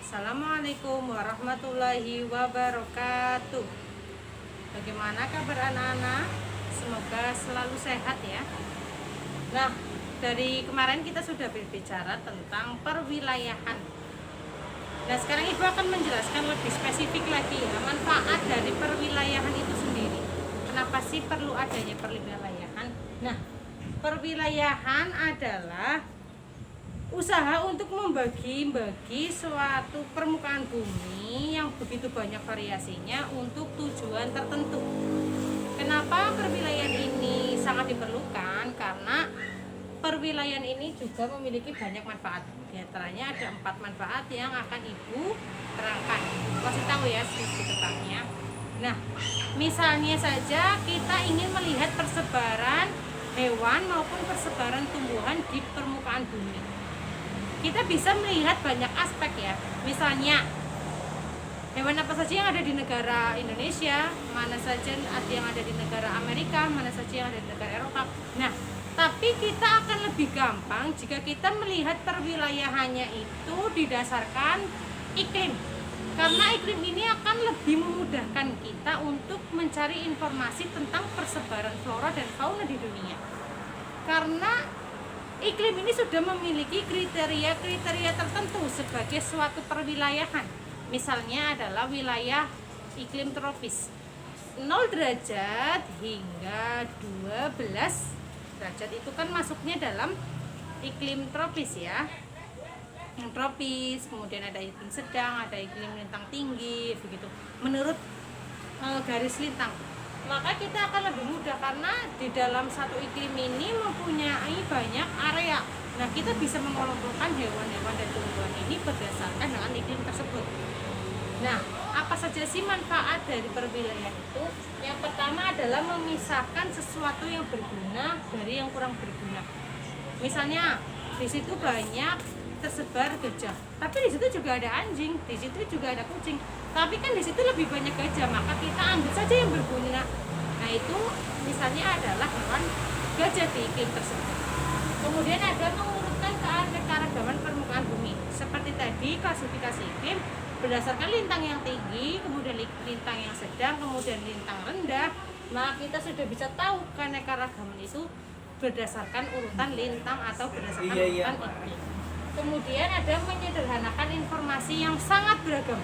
Assalamualaikum warahmatullahi wabarakatuh. Bagaimana kabar anak-anak? Semoga selalu sehat ya. Nah, dari kemarin kita sudah berbicara tentang perwilayahan. Nah, sekarang Ibu akan menjelaskan lebih spesifik lagi ya, manfaat dari perwilayahan itu sendiri. Kenapa sih perlu adanya perwilayahan? Nah, perwilayahan adalah usaha untuk membagi-bagi suatu permukaan bumi yang begitu banyak variasinya untuk tujuan tertentu. Kenapa perwilayahan ini sangat diperlukan? Karena perwilayahan ini juga memiliki banyak manfaat. Di antaranya ada 4 manfaat yang akan Ibu terangkan. Kasih tahu ya sedikit tentangnya. Nah, misalnya saja kita ingin melihat persebaran hewan maupun persebaran tumbuhan di permukaan bumi. Kita bisa melihat banyak aspek ya. Misalnya hewan apa saja yang ada di negara Indonesia, mana saja yang ada di negara Amerika, mana saja yang ada di negara Eropa. Nah, tapi kita akan lebih gampang jika kita melihat perwilayahannya itu didasarkan iklim. Karena iklim ini akan lebih memudahkan kita untuk mencari informasi tentang persebaran flora dan fauna di dunia. Karena iklim ini sudah memiliki kriteria-kriteria tertentu sebagai suatu perwilayahan. Misalnya adalah wilayah iklim tropis 0 derajat hingga 12 derajat itu kan masuknya dalam iklim tropis ya. Yang tropis, kemudian ada iklim sedang, ada iklim lintang tinggi, begitu. Menurut garis lintang. Maka kita akan lebih mudah karena di dalam satu iklim ini mempunyai banyak area. Nah, kita bisa mengelompokkan hewan-hewan dan tumbuhan ini berdasarkan dengan iklim tersebut. Nah, apa saja sih manfaat dari perwilayahan itu? Yang pertama adalah memisahkan sesuatu yang berguna dari yang kurang berguna. Misalnya, di situ banyak tersebar gajah, tapi di situ juga ada anjing, di situ juga ada kucing. Tapi kan di situ lebih banyak gajah, maka kita ambil saja yang berguna. Nah, itu misalnya adalah hewan gajah di iklim tersebut. Kemudian ada mengurutkan keanekaragaman permukaan bumi. Seperti tadi klasifikasi iklim berdasarkan lintang yang tinggi, kemudian lintang yang sedang, kemudian lintang rendah. Maka kita sudah bisa tahu keanekaragaman itu berdasarkan urutan lintang atau berdasarkan urutan iklim. Kemudian ada menyederhanakan informasi yang sangat beragam.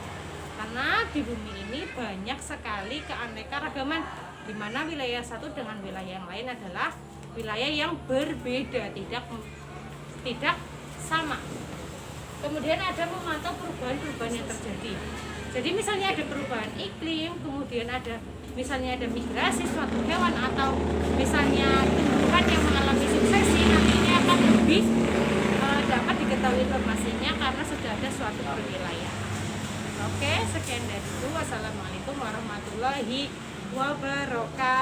Karena di bumi ini banyak sekali keanekaragaman, di mana wilayah satu dengan wilayah yang lain adalah wilayah yang berbeda, tidak sama. Kemudian ada memantau perubahan-perubahan yang terjadi. Jadi misalnya ada perubahan iklim, kemudian ada misalnya ada migrasi suatu hewan atau misalnya tumbuhan yang mengalami suksesi, nantinya akan lebih dapat diketahui informasinya karena sudah ada suatu perwilayahan. Oke, sekian dari itu. Wassalamualaikum warahmatullahi wabarakatuh.